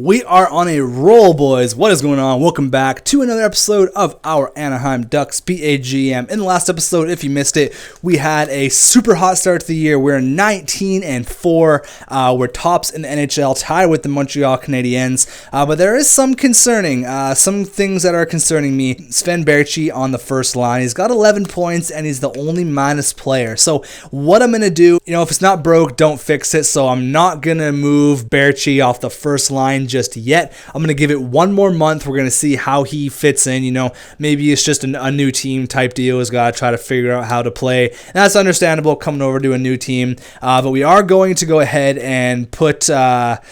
We are on a roll, boys. What is going on? Welcome back to another episode of our Anaheim Ducks BAGM. In the last episode, if you missed it, we had a super hot start to the year. We're 19-4. We're tops in the NHL, tied with the Montreal Canadiens. But there is some things that are concerning me. Sven Baertschi on the first line. He's got 11 points, and he's the only minus player. So what I'm going to do, if it's not broke, don't fix it. So I'm not going to move Baertschi off the first line just yet. I'm going to give it one more month. We're going to see how he fits in. Maybe it's just a new team type deal. He's got to try to figure out how to play. And that's understandable coming over to a new team. But we are going to go ahead and put Mark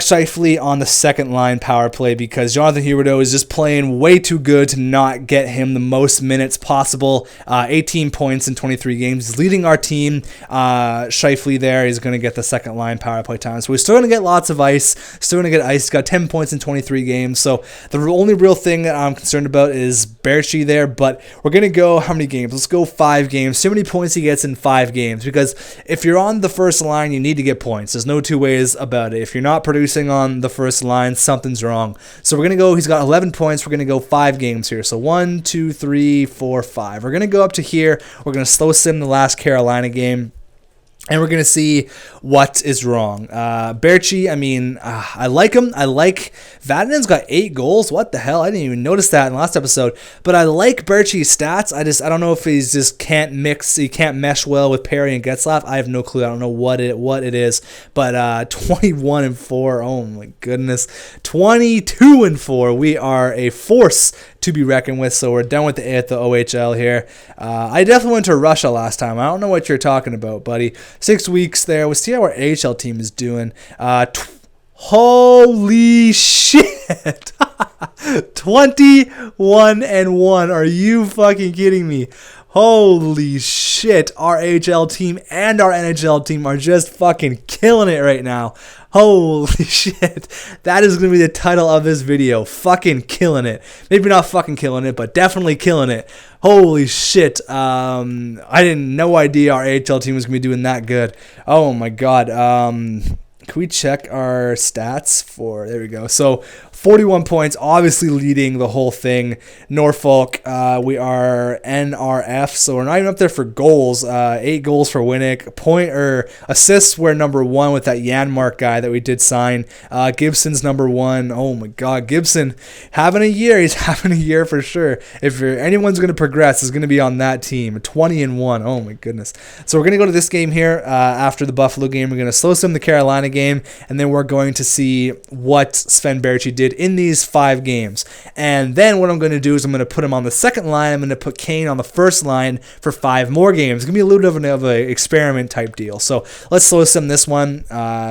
Scheifele on the second line power play because Jonathan Huberdeau is just playing way too good to not get him the most minutes possible. 18 points in 23 games. He's leading our team. Scheifele there is going to get the second line power play time. So we're still going to get lots of ice. Still going to get ice. He's got 10 points in 23 games. So the only real thing that I'm concerned about is Baertschi there. But we're going to go how many games? Let's go 5 games. See how many points he gets in 5 games. Because if you're on the first line, you need to get points. There's no two ways about it. If you're not producing on the first line, something's wrong. So we're going to go, he's got 11 points. We're going to go 5 games here. So 1, 2, 3, 4, 5. We're going to go up to here. We're going to slow sim the last Carolina game. And we're going to see what is wrong. Baertschi, I like him. I like Vatanen's got 8 goals. What the hell? I didn't even notice that in the last episode. But I like Baertschi's stats. I don't know if he's just can't mix. He can't mesh well with Perry and Getzlaf. I have no clue. I don't know what it is. But 21-4. Oh my goodness. 22-4. We are a force to be reckoned with. So we're done with the OHL here. I definitely went to Russia last time. I don't know what you're talking about, buddy. 6 weeks there. We'll see how our AHL team is doing. Holy shit. 21-1. Are you fucking kidding me? Holy shit. Our AHL team and our NHL team are just fucking killing it right now. Holy shit. That is going to be the title of this video. Fucking killing it. Maybe not fucking killing it, but definitely killing it. Holy shit. I didn't no idea our AHL team was going to be doing that good. Oh my god. Can we check our stats for, there we go. So 41 points, obviously leading the whole thing. Norfolk, we are NRF, so we're not even up there for goals. 8 goals for Winnick. Assists, we're number 1 with that Janmark guy that we did sign. Gibson's number 1. Oh my god, Gibson having a year. He's having a year for sure. If anyone's going to progress, it's going to be on that team. 20-1. Oh my goodness. So we're going to go to this game here after the Buffalo game. We're going to slow sim the Carolina game, and then we're going to see what Sven Baertschi did in these 5 games. And then what I'm going to do is I'm going to put him on the second line. I'm going to put Kane on the first line for 5 more games. It's going to be a little bit of an experiment type deal. So let's slow sim this one.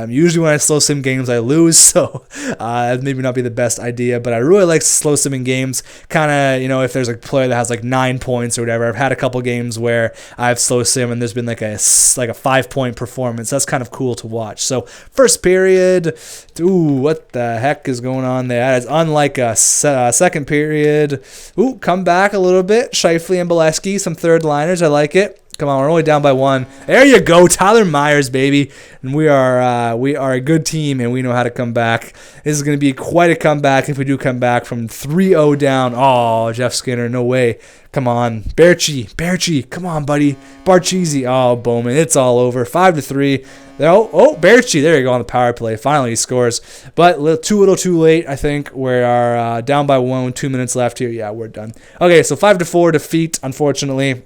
Usually when I slow sim games, I lose. So maybe not be the best idea, but I really like slow simming games. Kind of, if there's a player that has like 9 points or whatever. I've had a couple games where I've slow sim and there's been like a 5-point performance. That's kind of cool to watch. So first period. Ooh, what the heck is going on there? That is unlike a second period. Ooh, come back a little bit. Scheifele and Bolesky, some third liners. I like it. Come on, we're only down by 1. There you go, Tyler Myers, baby. And we are a good team, and we know how to come back. This is going to be quite a comeback if we do come back from 3-0 down. Oh, Jeff Skinner, no way. Come on, Baertschi, come on, buddy. Barcheesi, oh, Bowman, it's all over. 5-3. Oh, Baertschi, there you go on the power play. Finally, he scores. But too little too late, I think. We are down by 1 with 2 minutes left here. Yeah, we're done. Okay, so 5-4 defeat, unfortunately.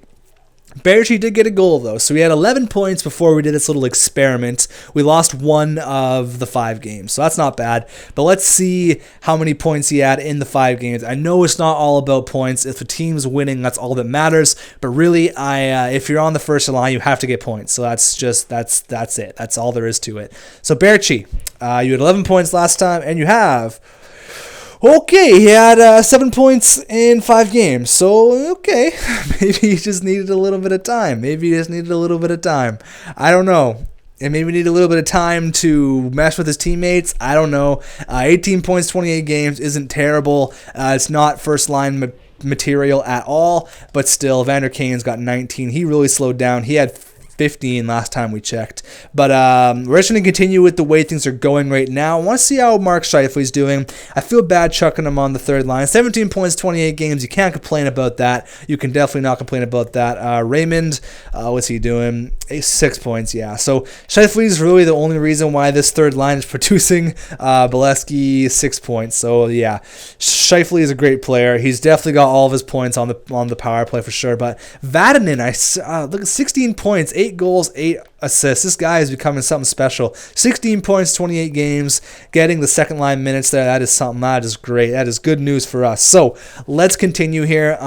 Baertschi did get a goal, though, so we had 11 points before we did this little experiment. We lost 1 of the 5 games, so that's not bad. But let's see how many points he had in the 5 games. I know it's not all about points. If the team's winning, that's all that matters. But really, if you're on the first line, you have to get points. So that's it. That's all there is to it. So Baertschi, you had 11 points last time, and you have... Okay, he had 7 points in 5 games, so okay, maybe he just needed a little bit of time. I don't know. And maybe need a little bit of time to mesh with his teammates. I don't know. 18 points, 28 games isn't terrible. It's not first line material at all, but still, Vander Kane's got 19. He really slowed down. He had 15 last time we checked. But we're just going to continue with the way things are going right now. I want to see how Mark Scheifele's doing. I feel bad chucking him on the third line. 17 points, 28 games. You can't complain about that. You can definitely not complain about that. Raymond, what's he doing? 6 points, yeah. So Scheifele is really the only reason why this third line is producing. Bolesky, 6 points. So yeah, Scheifele is a great player. He's definitely got all of his points on the power play for sure. But Vatanen, look at 16 points, 8 goals, 8 assists. This guy is becoming something special. 16 points, 28 games, getting the second line minutes there. That is something. That is great. That is good news for us. So let's continue here.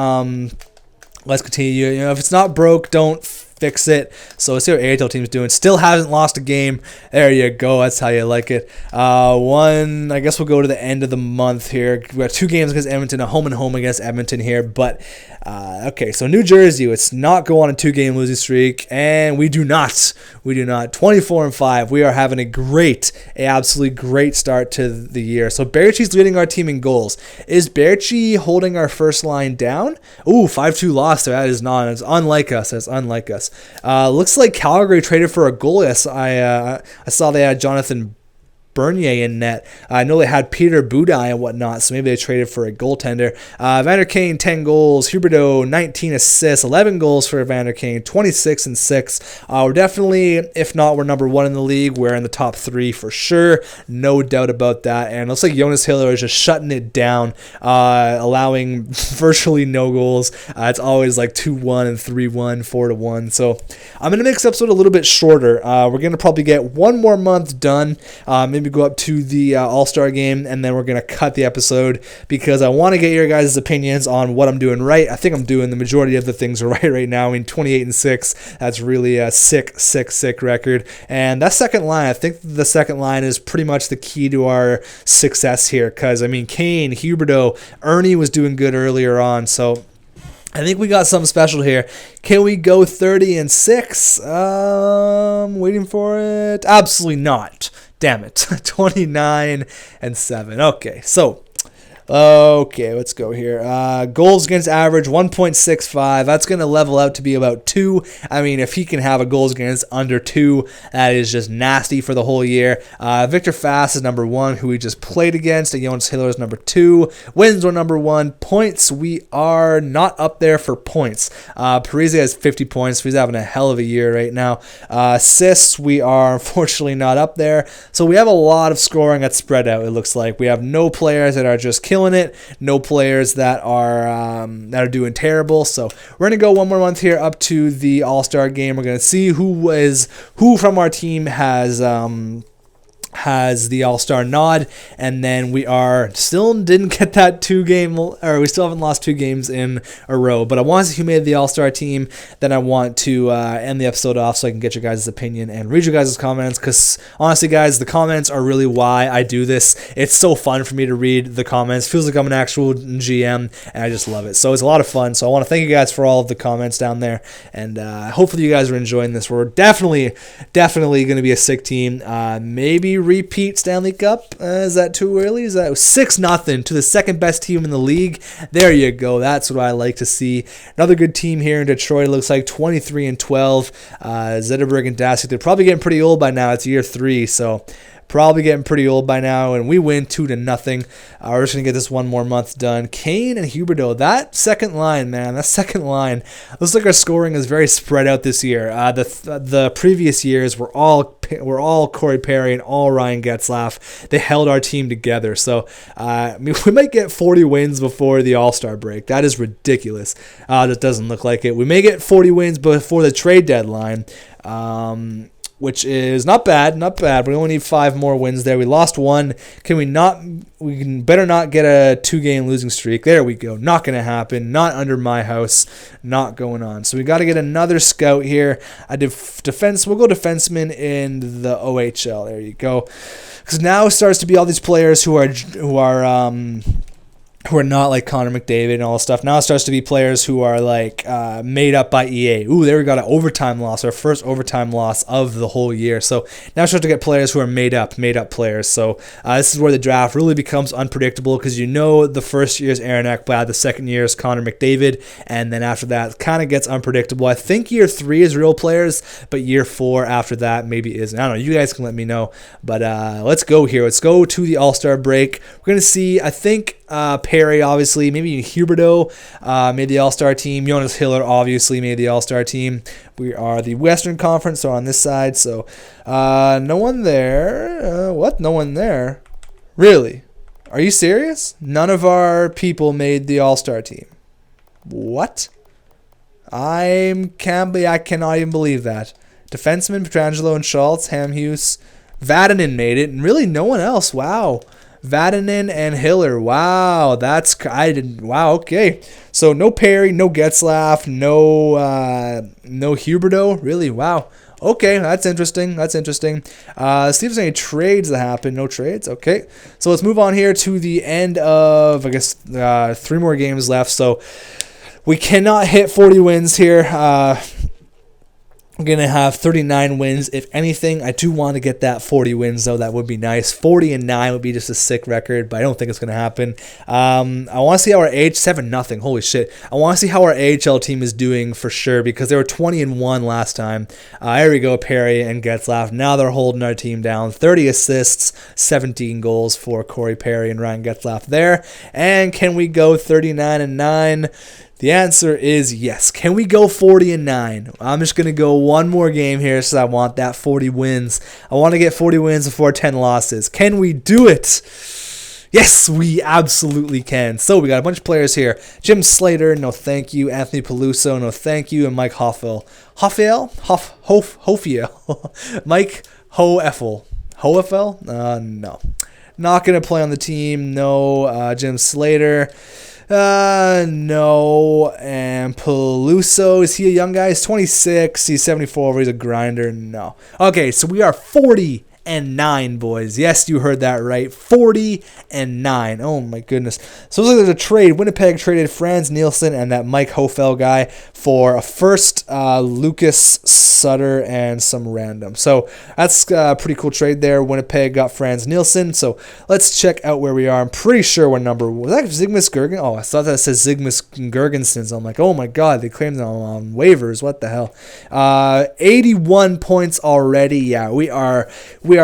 Let's continue. You know, if it's not broke, don't fix it. So let's see what AHL team's doing. Still hasn't lost a game. There you go. That's how you like it. I guess we'll go to the end of the month here. We got 2 games against Edmonton, a home and home against Edmonton here. But okay, so New Jersey, let's not go on a 2-game losing streak, and we do not. 24-5. We are having a absolutely great start to the year. So Baertschi's leading our team in goals. Is Baertschi holding our first line down? Ooh, 5-2 loss there. That is not. It's unlike us. That's unlike us. Looks like Calgary traded for a goalie. I saw they had Jonathan Bernier in net. I know they had Peter Budaj and whatnot, so maybe they traded for a goaltender. Vander Kane, 10 goals. Huberdeau, 19 assists. 11 goals for Vander Kane, 26 and 6. We're definitely, if not, we're number 1 in the league. We're in the top 3 for sure. No doubt about that. And it looks like Jonas Hiller is just shutting it down, allowing virtually no goals. It's always like 2-1 and 3-1, 4-1. So I'm going to make this episode a little bit shorter. We're going to probably get 1 more month done. Maybe go up to the All-Star game, and then we're going to cut the episode because I want to get your guys' opinions on what I'm doing right. I think I'm doing the majority of the things right now. I mean, 28-6, that's really a sick record. And that second line, I think the second line is pretty much the key to our success here because, I mean, Kane, Huberdeau, Ernie was doing good earlier on, so I think we got something special here. Can we go 30-6? Waiting for it. Absolutely not. Damn it. 29-7. Okay, let's go here. Goals against average, 1.65. That's going to level out to be about 2. I mean, if he can have a goals against under 2, that is just nasty for the whole year. Victor Fast is number 1, who we just played against. And Jonas Hiller is number 2. Wins were number 1. Points, we are not up there for points. Parise has 50 points. He's having a hell of a year right now. Assists, we are unfortunately not up there. So we have a lot of scoring that's spread out, it looks like. We have no players that are just killing it, no players that are doing terrible. So we're gonna go 1 more month here up to the All-Star game. We're gonna see who from our team has the All-Star nod, and then we still didn't get that we still haven't lost 2 games in a row, but I want to see who made the All-Star team. Then I want to end the episode off so I can get your guys' opinion and read your guys' comments, because honestly guys, the comments are really why I do this. It's so fun for me to read the comments. Feels like I'm an actual GM, and I just love it. So it's a lot of fun. So I want to thank you guys for all of the comments down there, and hopefully you guys are enjoying this. We're definitely going to be a sick team. Maybe repeat Stanley Cup. Is that too early? Is that 6-0 to the second best team in the league? There you go. That's what I like to see. Another good team here in Detroit. It looks like 23-12. Zetterberg and Dasyk, they're probably getting pretty old by now. It's year 3, so probably getting pretty old by now, and we win 2-0. We're just going to get this 1 more month done. Kane and Huberdeau, that second line, man, looks like our scoring is very spread out this year. The previous years were all Corey Perry and all Ryan Getzlaf. They held our team together, so we might get 40 wins before the All-Star break. That is ridiculous. That doesn't look like it. We may get 40 wins before the trade deadline, which is not bad. We only need 5 more wins there. We lost 1. We better not get a 2-game losing streak. There we go. Not going to happen. Not under my house. Not going on. So we got to get another scout here. We'll go defenseman in the OHL. There you go. Because now it starts to be all these players who are who are not like Connor McDavid and all this stuff. Now it starts to be players who are like made up by EA. Ooh, there we got an overtime loss, our first overtime loss of the whole year. So now start to get players who are made up players. So this is where the draft really becomes unpredictable, because you know the first year is Aaron Ekblad, the second year is Connor McDavid, and then after that it kind of gets unpredictable. I think year 3 is real players, but year 4 after that maybe isn't. I don't know. You guys can let me know. But let's go here. Let's go to the All-Star break. We're going to see, I think, Perry, obviously, maybe Huberdeau made the All-Star team. Jonas Hiller obviously made the All-Star team. We are the Western Conference, so on this side. So no one there. What? No one there? Really? Are you serious? None of our people made the All-Star team. What? I cannot even believe that. Defenseman, Pietrangelo and Schultz, Hamhuis, Vatanen made it, and really no one else. Wow. Vatanen and Hiller. Wow, wow, okay. So no Perry, no Getzlaf, no Huberdeau. Really? Wow. Okay, that's interesting. See if there's any trades that happen. No trades. Okay. So let's move on here to the end of, I guess, 3 more games left. So we cannot hit 40 wins here. We're going to have 39 wins. If anything, I do want to get that 40 wins, though. That would be nice. 40-9 would be just a sick record, but I don't think it's going to happen. I want to see how our 7-0. Holy shit. I want to see how our AHL team is doing for sure, because they were 20-1 last time. Here we go, Perry and Getzlaf. Now they're holding our team down. 30 assists, 17 goals for Corey Perry and Ryan Getzlaf there. And can we go 39-9? The answer is yes. Can we go 40-9? I'm just going to go one more game here, so I want that 40 wins. I want to get 40 wins before 10 losses. Can we do it? Yes, we absolutely can. So we got a bunch of players here. Jim Slater, no thank you. Anthony Peluso, no thank you. And Mike Hofiel. Mike Hoefel? No. Not going to play on the team. No. Jim Slater. No. And Peluso, is he a young guy? He's 26. He's 74. He's a grinder. No. Okay, so we are 40-9, boys. Yes, you heard that right. 40-9. Oh my goodness. So it looks like there's a trade. Winnipeg traded Franz Nielsen and that Mike Hofel guy for a first, Lucas Sutter and some random. So that's a pretty cool trade there. Winnipeg got Franz Nielsen. So let's check out where we are. I'm pretty sure what number was that. Zygmunt Gergen. Oh, I thought that says Zygmunt Gergensen. So I'm like, oh my god, they claimed it on waivers. What the hell? 81 points already. Yeah, we are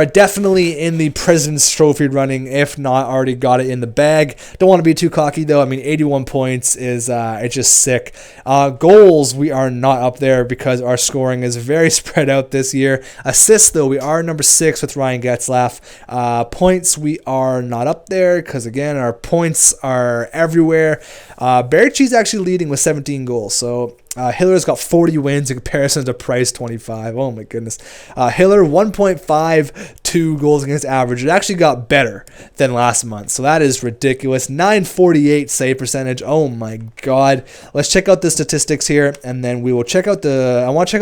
definitely in the President's Trophy running, if not already got it in the bag. Don't want to be too cocky, though. I mean, 81 points is it's just sick. Goals, we are not up there because our scoring is very spread out this year. Assists, though, we are number 6 with Ryan Getzlaf. Points, we are not up there because, again, our points are everywhere. Berchi's actually leading with 17 goals, so Hiller's got 40 wins in comparison to Price 25. Oh my goodness. Hiller 1.52 goals against average. It actually got better than last month, so that is ridiculous. 948 save percentage. Oh my god. Let's check out the statistics here, and then we will check out the. I want to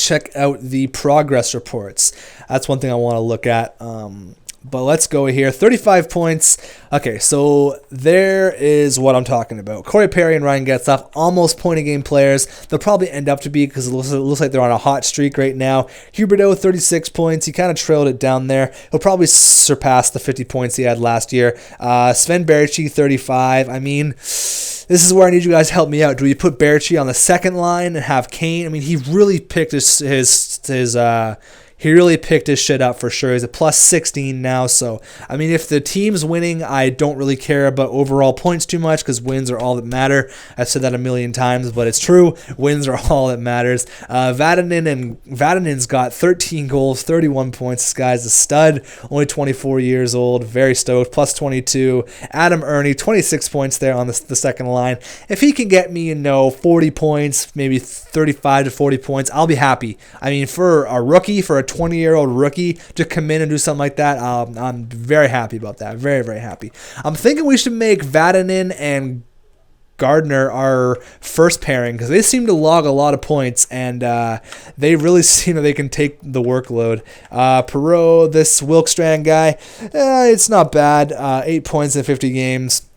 check out the progress reports. That's one thing I want to look at. But let's go here. 35 points. Okay, so there is what I'm talking about. Corey Perry and Ryan Getzlaf, almost point-a-game players. They'll probably end up to be because it looks like they're on a hot streak right now. Huberdeau, 36 points. He kind of trailed it down there. He'll probably surpass the 50 points he had last year. Sven Berchi, 35. I mean, this is where I need you guys to help me out. Do we put Berchi on the second line and have Kane? I mean, he really picked he really picked his shit up for sure. He's a plus 16 now. So, I mean, if the team's winning, I don't really care about overall points too much because wins are all that matter. I've said that a million times, but it's true. Wins are all that matters. Vatanen's got 13 goals, 31 points. This guy's a stud. Only 24 years old. Very stoked. Plus 22. Adam Ernie, 26 points there on the second line. If he can get me, 40 points, maybe 35 to 40 points, I'll be happy. I mean, for a rookie, for a 20-year-old rookie to come in and do something like that, I'm very happy about that. Very, very happy. I'm thinking we should make Vatanen and Gardner are first pairing because they seem to log a lot of points, and they really seem that they can take the workload. Perreault, this Wilkstrand guy, it's not bad. 8 points in 50 games.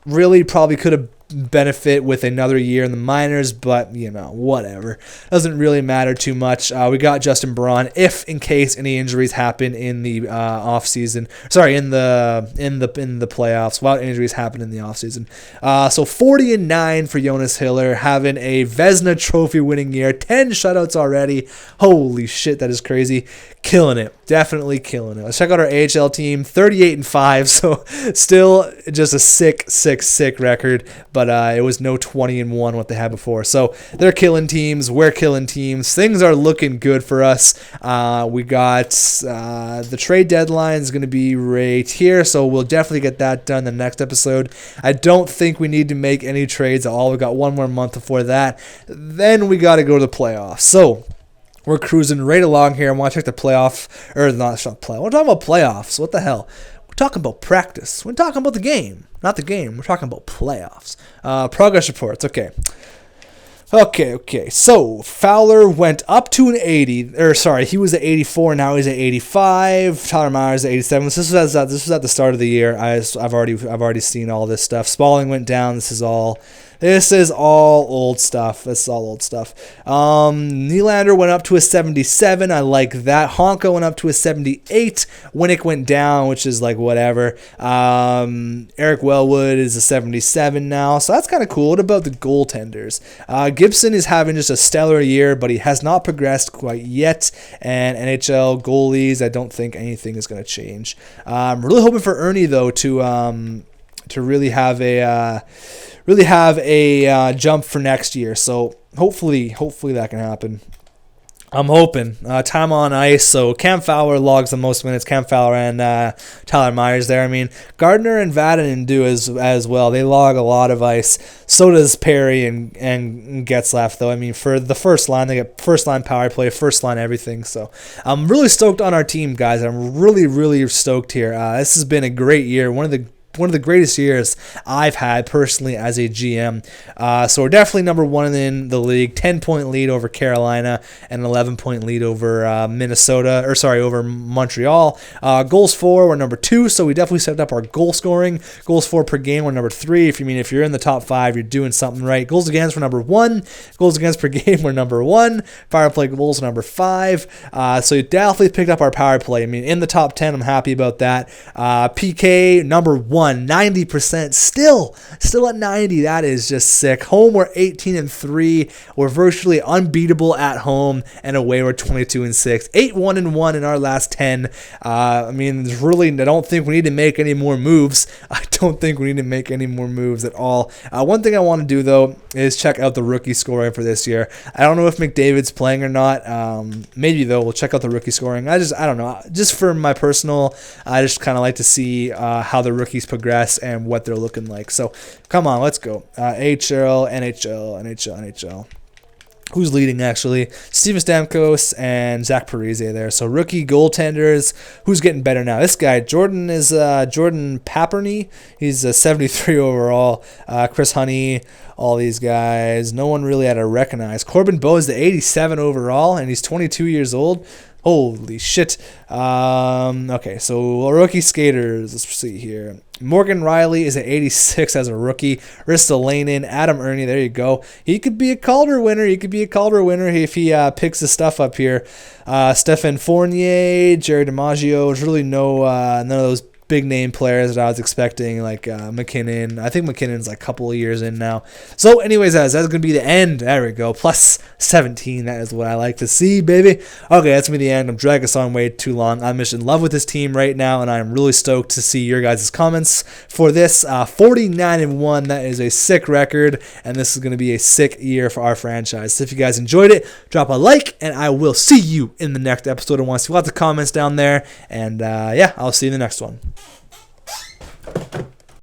Really probably could have benefit with another year in the minors, but whatever, doesn't really matter too much. We got Justin Braun if in case any injuries happen in the off season, in the playoffs, while injuries happen in the off season. So 40-9 for Jonas Hiller, having a Vezina Trophy winning year, 10 shutouts already. Holy shit, that is crazy. Killing it, definitely killing it. Let's check out our AHL team, 38-5, so still just a sick record, but it was no 20-1 what they had before. So they're killing teams, we're killing teams. Things are looking good for us. We got the trade deadline is going to be right here, so we'll definitely get that done in the next episode. I don't think we need to make any trades at all. We got one more month before that. Then we got to go to the playoffs. So we're cruising right along here. I want to check the playoff, or not play. We're talking about playoffs. What the hell? We're talking about practice. We're talking about the game, not the game. We're talking about playoffs. Progress reports. Okay. So Fowler went up to an 80. He was at 84. Now he's at 85. Tyler Myers at 87. This was at the start of the year. I've already seen all this stuff. Spalling went down. This is all old stuff. Nylander went up to a 77. I like that. Honka went up to a 78. Winnick went down, which is like whatever. Eric Wellwood is a 77 now, so that's kind of cool. What about the goaltenders? Gibson is having just a stellar year, but he has not progressed quite yet. And NHL goalies, I don't think anything is going to change. I'm really hoping for Ernie though to really have a jump for next year. So hopefully that can happen. I'm hoping. Time on ice. So Cam Fowler logs the most minutes. Cam Fowler and Tyler Myers there. I mean, Gardner and Vatanen do as well. They log a lot of ice. So does Perry and Getzlaff, though. I mean, for the first line, they get first line power play, first line everything. So I'm really stoked on our team, guys. I'm really, really stoked here. This has been a great year. One of the greatest years I've had personally as a GM. So we're definitely number one in the league. 10-point lead over Carolina and an 11-point lead over over Montreal. Goals for, we're number 2, so we definitely stepped up our goal scoring. Goals for per game, we're number 3. If you're in the top 5, you're doing something right. Goals against, we're number 1. Goals against per game, we're number 1. Power play goals, number 5. So you definitely picked up our power play. I mean, in the top 10, I'm happy about that. PK, number 1. 90%, still at 90. That is just sick. Home, we're 18-3. We're virtually unbeatable at home, and away we're 22-6. 8-1-1 in our last 10. I mean, I don't think we need to make any more moves. I don't think we need to make any more moves at all. One thing I want to do though is check out the rookie scoring for this year. I don't know if McDavid's playing or not. Maybe though, we'll check out the rookie scoring. I don't know. Just for my personal, I just kind of like to see how the rookies progress and what they're looking like. So come on, let's go. AHL, NHL. Who's leading, actually? Steven Stamkos and Zach Parise there. So rookie goaltenders. Who's getting better now? This guy, Jordan Paperny. He's a 73 overall. Chris Honey, all these guys. No one really had to recognize. Corbin Bowe is the 87 overall, and he's 22 years old. Holy shit. Okay, so rookie skaters. Let's see here. Morgan Riley is at 86 as a rookie. Ristolainen, Adam Ernie, there you go. He could be a Calder winner. If he picks his stuff up here. Stefan Fournier, Jared DiMaggio. There's really none of those big name players that I was expecting, like McKinnon. I think McKinnon's like a couple of years in now. So anyways, that's going to be the end. There we go. Plus 17. That is what I like to see, baby. Okay, that's going to be the end. I'm dragging this on way too long. I'm just in love with this team right now, and I'm really stoked to see your guys' comments for this. 49-1. That is a sick record, and this is going to be a sick year for our franchise. So if you guys enjoyed it, drop a like, and I will see you in the next episode. I want to see lots of comments down there, and I'll see you in the next one.